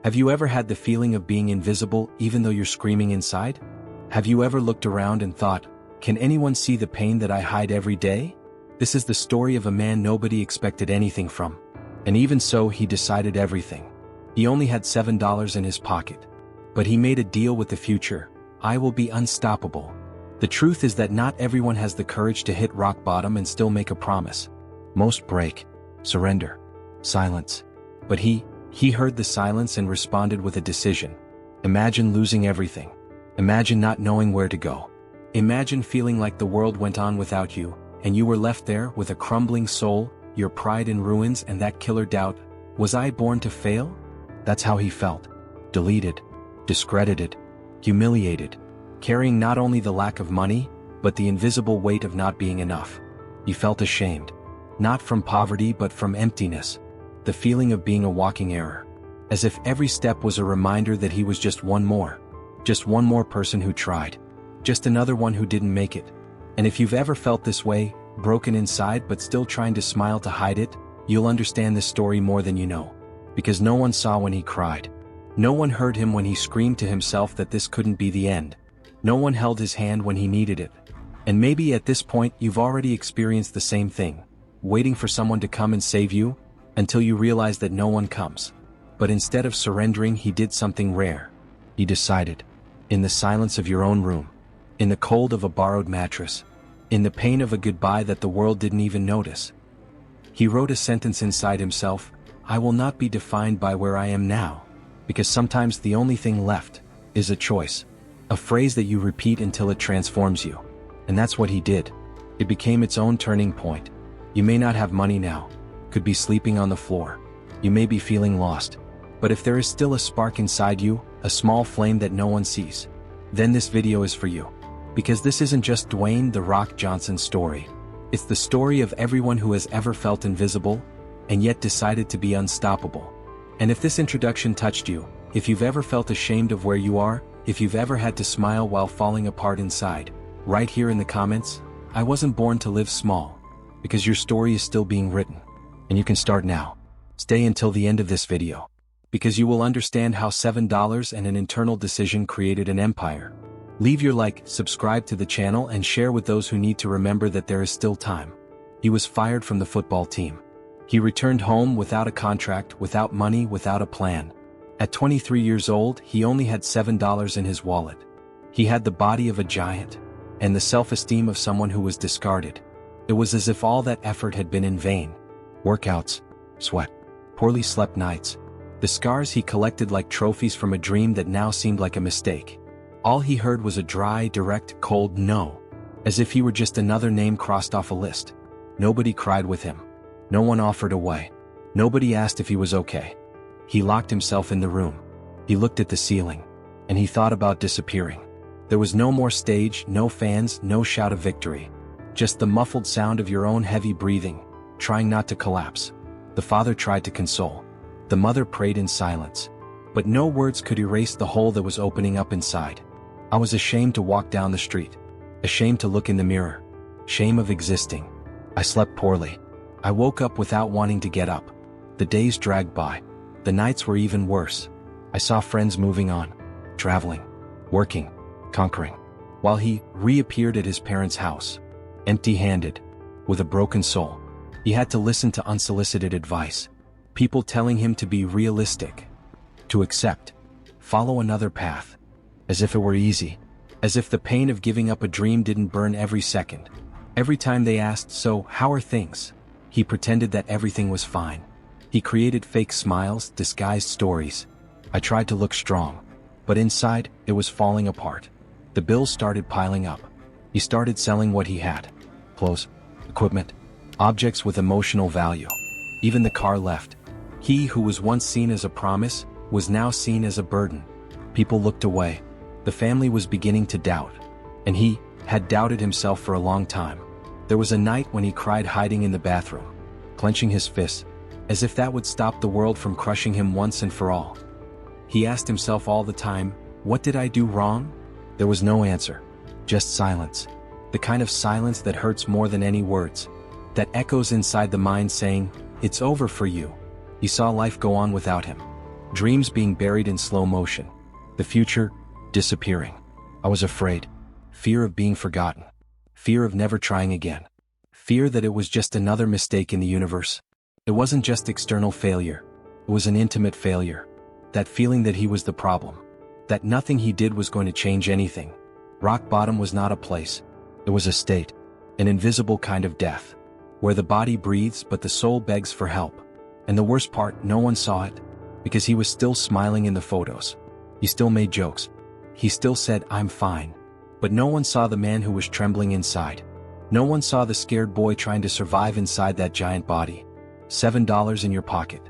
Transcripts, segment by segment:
Have you ever had the feeling of being invisible even though you're screaming inside? Have you ever looked around and thought, can anyone see the pain that I hide every day? This is the story of a man nobody expected anything from. And even so, he decided everything. He only had $7 in his pocket. But he made a deal with the future. I will be unstoppable. The truth is that not everyone has the courage to hit rock bottom and still make a promise. Most break, surrender, silence. But he heard the silence and responded with a decision. Imagine losing everything. Imagine not knowing where to go. Imagine feeling like the world went on without you, and you were left there with a crumbling soul, your pride in ruins, and that killer doubt. Was I born to fail? That's how he felt. Deleted, discredited, humiliated, carrying not only the lack of money, but the invisible weight of not being enough. He felt ashamed. Not from poverty but from emptiness. The feeling of being a walking error. As if every step was a reminder that he was just one more person who tried. Just another one who didn't make it. And if you've ever felt this way, broken inside but still trying to smile to hide it, you'll understand this story more than you know. Because no one saw when he cried. No one heard him when he screamed to himself that this couldn't be the end. No one held his hand when he needed it. And maybe at this point you've already experienced the same thing. Waiting for someone to come and save you, until you realize that no one comes. But instead of surrendering, he did something rare. He decided. In the silence of your own room. In the cold of a borrowed mattress. In the pain of a goodbye that the world didn't even notice. He wrote a sentence inside himself, I will not be defined by where I am now. Because sometimes the only thing left is a choice. A phrase that you repeat until it transforms you. And that's what he did. It became its own turning point. You may not have money now. Could be sleeping on the floor. You may be feeling lost. But if there is still a spark inside you, a small flame that no one sees, then this video is for you. Because this isn't just Dwayne "The Rock" Johnson's story. It's the story of everyone who has ever felt invisible, and yet decided to be unstoppable. And if this introduction touched you, if you've ever felt ashamed of where you are, if you've ever had to smile while falling apart inside, write here in the comments, I wasn't born to live small. Because your story is still being written. And you can start now. Stay until the end of this video. Because you will understand how $7 and an internal decision created an empire. Leave your like, subscribe to the channel, and share with those who need to remember that there is still time. He was fired from the football team. He returned home without a contract, without money, without a plan. At 23 years old, he only had $7 in his wallet. He had the body of a giant, and the self-esteem of someone who was discarded. It was as if all that effort had been in vain. Workouts, sweat, poorly slept nights. The scars he collected like trophies from a dream that now seemed like a mistake. All he heard was a dry, direct, cold no. As if he were just another name crossed off a list. Nobody cried with him. No one offered a way. Nobody asked if he was okay. He locked himself in the room. He looked at the ceiling. And he thought about disappearing. There was no more stage, no fans, no shout of victory. Just the muffled sound of your own heavy breathing, trying not to collapse. The father tried to console. The mother prayed in silence. But no words could erase the hole that was opening up inside. I was ashamed to walk down the street. Ashamed to look in the mirror. Shame of existing. I slept poorly. I woke up without wanting to get up. The days dragged by. The nights were even worse. I saw friends moving on. Traveling. Working. Conquering. While he reappeared at his parents' house. Empty-handed. With a broken soul. He had to listen to unsolicited advice. People telling him to be realistic. To accept. Follow another path. As if it were easy. As if the pain of giving up a dream didn't burn every second. Every time they asked, so, how are things? He pretended that everything was fine. He created fake smiles, disguised stories. I tried to look strong. But inside, it was falling apart. The bills started piling up. He started selling what he had. Clothes, equipment, objects with emotional value. Even the car left. He who was once seen as a promise, was now seen as a burden. People looked away. The family was beginning to doubt. And he had doubted himself for a long time. There was a night when he cried hiding in the bathroom, clenching his fists, as if that would stop the world from crushing him once and for all. He asked himself all the time, what did I do wrong? There was no answer. Just silence. The kind of silence that hurts more than any words. That echoes inside the mind saying, it's over for you. He saw life go on without him. Dreams being buried in slow motion. The future disappearing. I was afraid. Fear of being forgotten. Fear of never trying again. Fear that it was just another mistake in the universe. It wasn't just external failure. It was an intimate failure. That feeling that he was the problem. That nothing he did was going to change anything. Rock bottom was not a place. It was a state. An invisible kind of death. Where the body breathes but the soul begs for help. And the worst part, no one saw it. Because he was still smiling in the photos. He still made jokes. He still said, "I'm fine." But no one saw the man who was trembling inside. No one saw the scared boy trying to survive inside that giant body. $7 in your pocket.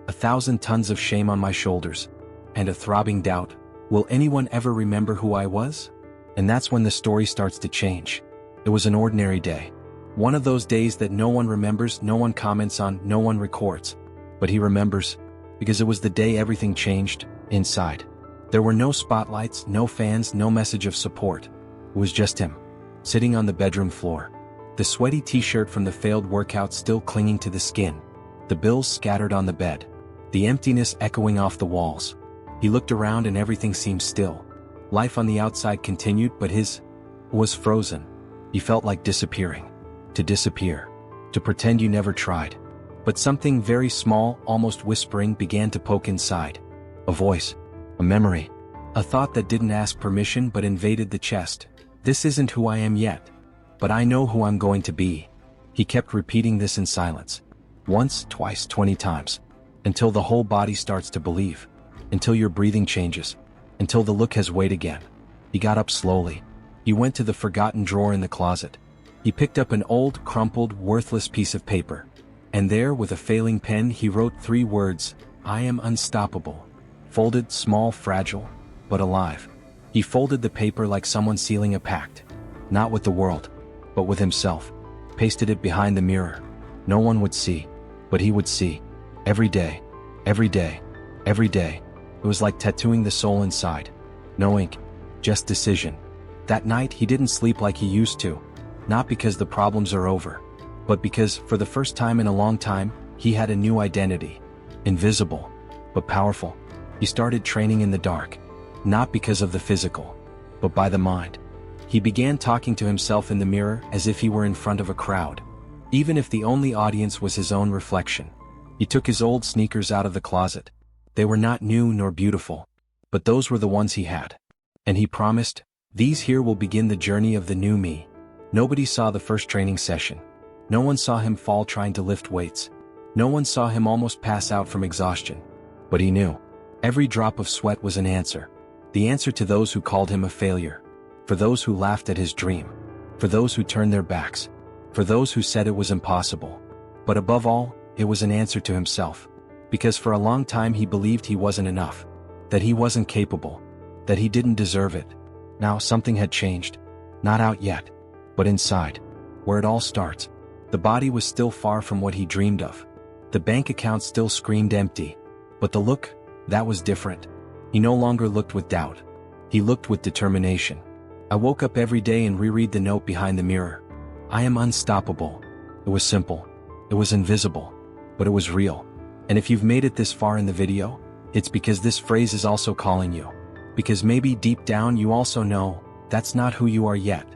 1,000 tons of shame on my shoulders. And a throbbing doubt. Will anyone ever remember who I was? And that's when the story starts to change. It was an ordinary day. One of those days that no one remembers, no one comments on, no one records. But he remembers. Because it was the day everything changed, inside. There were no spotlights, no fans, no message of support. It was just him. Sitting on the bedroom floor. The sweaty t-shirt from the failed workout still clinging to the skin. The bills scattered on the bed. The emptiness echoing off the walls. He looked around and everything seemed still. Life on the outside continued, but his was frozen. He felt like disappearing. To disappear. To pretend you never tried. But something very small, almost whispering, began to poke inside. A voice. A memory. A thought that didn't ask permission but invaded the chest. This isn't who I am yet. But I know who I'm going to be. He kept repeating this in silence. Once, twice, 20 times. Until the whole body starts to believe. Until your breathing changes. Until the look has weight again. He got up slowly. He went to the forgotten drawer in the closet. He picked up an old, crumpled, worthless piece of paper. And there, with a failing pen, he wrote 3 words. I am unstoppable. Folded, small, fragile, but alive. He folded the paper like someone sealing a pact. Not with the world, but with himself. Pasted it behind the mirror. No one would see, but he would see. Every day, every day, every day. It was like tattooing the soul inside. No ink, just decision. That night he didn't sleep like he used to. Not because the problems are over, but because, for the first time in a long time, he had a new identity. Invisible, but powerful. He started training in the dark. Not because of the physical, but by the mind. He began talking to himself in the mirror as if he were in front of a crowd. Even if the only audience was his own reflection. He took his old sneakers out of the closet. They were not new nor beautiful, but those were the ones he had. And he promised, these here will begin the journey of the new me. Nobody saw the first training session. No one saw him fall trying to lift weights. No one saw him almost pass out from exhaustion. But he knew. Every drop of sweat was an answer. The answer to those who called him a failure. For those who laughed at his dream. For those who turned their backs. For those who said it was impossible. But above all, it was an answer to himself. Because for a long time he believed he wasn't enough. That he wasn't capable. That he didn't deserve it. Now something had changed. Not out yet. But inside. Where it all starts. The body was still far from what he dreamed of. The bank account still screamed empty. But the look, that was different. He no longer looked with doubt. He looked with determination. I woke up every day and reread the note behind the mirror. I am unstoppable. It was simple. It was invisible. But it was real. And if you've made it this far in the video, it's because this phrase is also calling you. Because maybe deep down you also know, that's not who you are yet.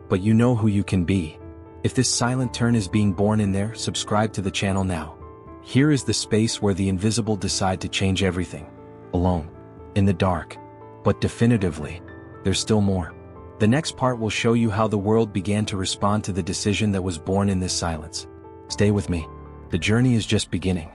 But you know who you can be. If this silent turn is being born in there, subscribe to the channel now. Here is the space where the invisible decide to change everything. Alone. In the dark. But definitively, there's still more. The next part will show you how the world began to respond to the decision that was born in this silence. Stay with me. The journey is just beginning.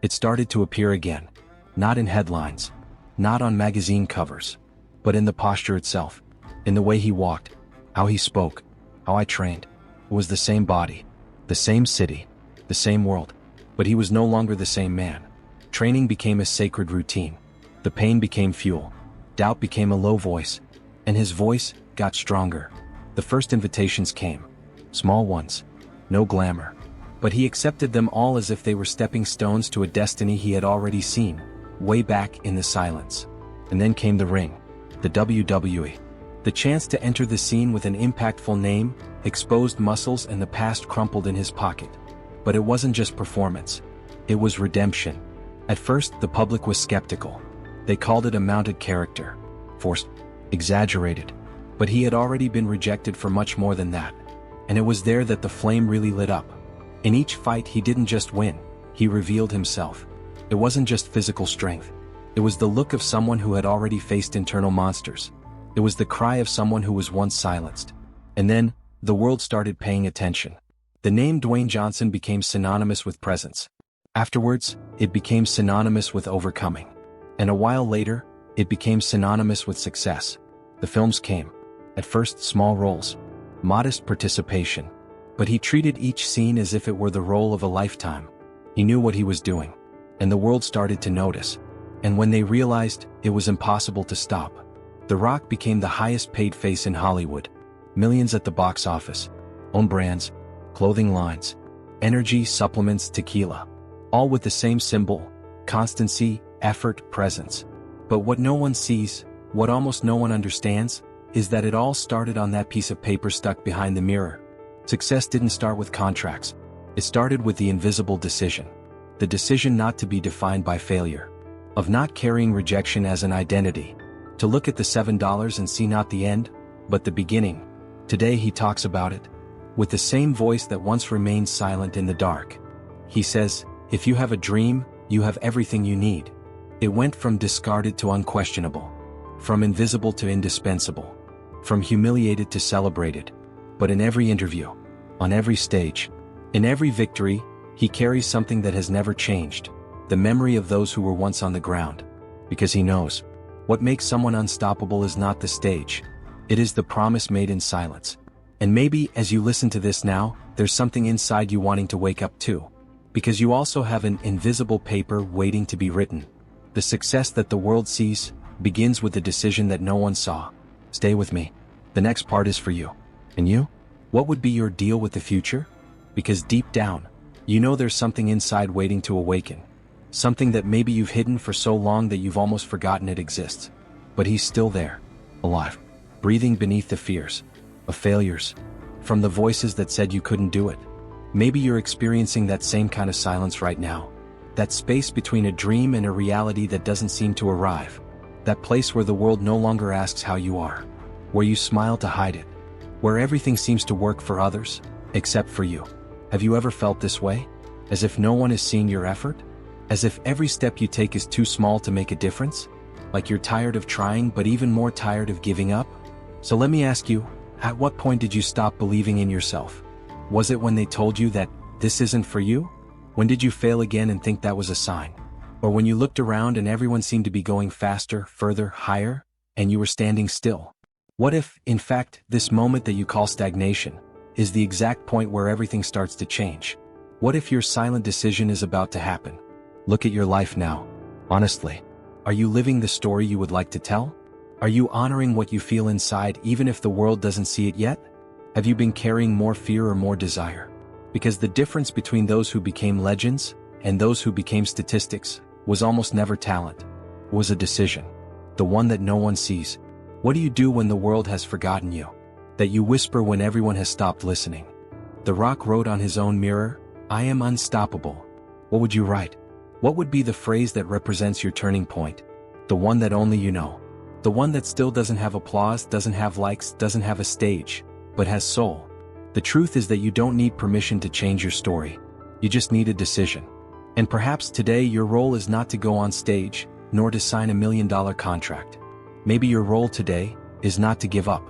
It started to appear again. Not in headlines. Not on magazine covers. But in the posture itself. In the way he walked. How he spoke. How I trained. It was the same body. The same city. The same world. But he was no longer the same man. Training became a sacred routine. The pain became fuel. Doubt became a low voice. And his voice got stronger. The first invitations came. Small ones. No glamour. But he accepted them all as if they were stepping stones to a destiny he had already seen, way back in the silence. And then came the ring. The WWE. The chance to enter the scene with an impactful name, exposed muscles, and the past crumpled in his pocket. But it wasn't just performance. It was redemption. At first, the public was skeptical. They called it a mounted character, forced, exaggerated. But he had already been rejected for much more than that. And it was there that the flame really lit up. In each fight, he didn't just win, he revealed himself. It wasn't just physical strength. It was the look of someone who had already faced internal monsters. It was the cry of someone who was once silenced. And then, the world started paying attention. The name Dwayne Johnson became synonymous with presence. Afterwards, it became synonymous with overcoming. And a while later, it became synonymous with success. The films came. At first, small roles. Modest participation. But he treated each scene as if it were the role of a lifetime. He knew what he was doing. And the world started to notice. And when they realized, it was impossible to stop. The Rock became the highest paid face in Hollywood. Millions at the box office. Own brands, clothing lines, energy supplements, tequila. All with the same symbol: constancy, effort, presence. But what no one sees, what almost no one understands, is that it all started on that piece of paper stuck behind the mirror. Success didn't start with contracts. It started with the invisible decision. The decision not to be defined by failure. Of not carrying rejection as an identity. To look at the $7 and see not the end, but the beginning. Today he talks about it. With the same voice that once remained silent in the dark. He says, if you have a dream, you have everything you need. It went from discarded to unquestionable. From invisible to indispensable. From humiliated to celebrated. But in every interview, on every stage, in every victory, he carries something that has never changed. The memory of those who were once on the ground. Because he knows, what makes someone unstoppable is not the stage. It is the promise made in silence. And maybe, as you listen to this now, there's something inside you wanting to wake up too. Because you also have an invisible paper waiting to be written. The success that the world sees begins with the decision that no one saw. Stay with me. The next part is for you. And you? What would be your deal with the future? Because deep down, you know there's something inside waiting to awaken. Something that maybe you've hidden for so long that you've almost forgotten it exists. But he's still there, alive, breathing beneath the fears of failures, from the voices that said you couldn't do it. Maybe you're experiencing that same kind of silence right now. That space between a dream and a reality that doesn't seem to arrive. That place where the world no longer asks how you are. Where you smile to hide it. Where everything seems to work for others, except for you. Have you ever felt this way? As if no one is seeing your effort? As if every step you take is too small to make a difference? Like you're tired of trying but even more tired of giving up? So let me ask you, at what point did you stop believing in yourself? Was it when they told you that this isn't for you? When did you fail again and think that was a sign? Or when you looked around and everyone seemed to be going faster, further, higher, and you were standing still? What if, in fact, this moment that you call stagnation is the exact point where everything starts to change? What if your silent decision is about to happen? Look at your life now. Honestly, are you living the story you would like to tell? Are you honoring what you feel inside even if the world doesn't see it yet? Have you been carrying more fear or more desire? Because the difference between those who became legends and those who became statistics was almost never talent. It was a decision. The one that no one sees. What do you do when the world has forgotten you? That you whisper when everyone has stopped listening. The Rock wrote on his own mirror, "I am unstoppable." What would you write? What would be the phrase that represents your turning point? The one that only you know. The one that still doesn't have applause, doesn't have likes, doesn't have a stage, but has soul. The truth is that you don't need permission to change your story. You just need a decision. And perhaps today your role is not to go on stage, nor to sign $1 million contract. Maybe your role today is not to give up.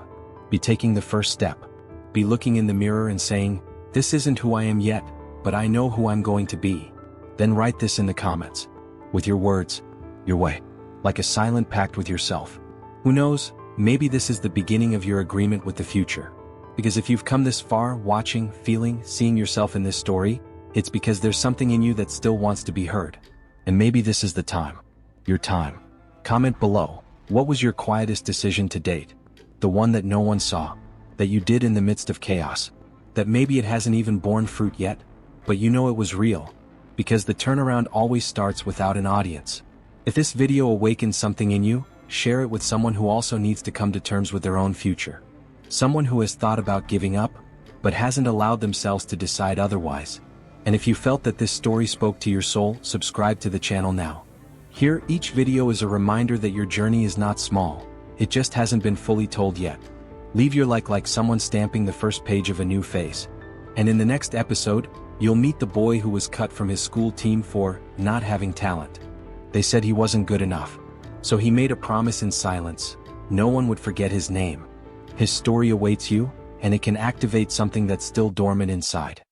Be taking the first step. Be looking in the mirror and saying, "This isn't who I am yet, but I know who I'm going to be." Then write this in the comments. With your words, your way. Like a silent pact with yourself. Who knows, maybe this is the beginning of your agreement with the future. Because if you've come this far, watching, feeling, seeing yourself in this story, it's because there's something in you that still wants to be heard. And maybe this is the time. Your time. Comment below. What was your quietest decision to date? The one that no one saw. That you did in the midst of chaos. That maybe it hasn't even borne fruit yet, but you know it was real. Because the turnaround always starts without an audience. If this video awakens something in you, share it with someone who also needs to come to terms with their own future. Someone who has thought about giving up, but hasn't allowed themselves to decide otherwise. And if you felt that this story spoke to your soul, subscribe to the channel now. Here, each video is a reminder that your journey is not small, it just hasn't been fully told yet. Leave your like someone stamping the first page of a new phase. And in the next episode, you'll meet the boy who was cut from his school team for not having talent. They said he wasn't good enough. So he made a promise in silence: no one would forget his name. His story awaits you, and it can activate something that's still dormant inside.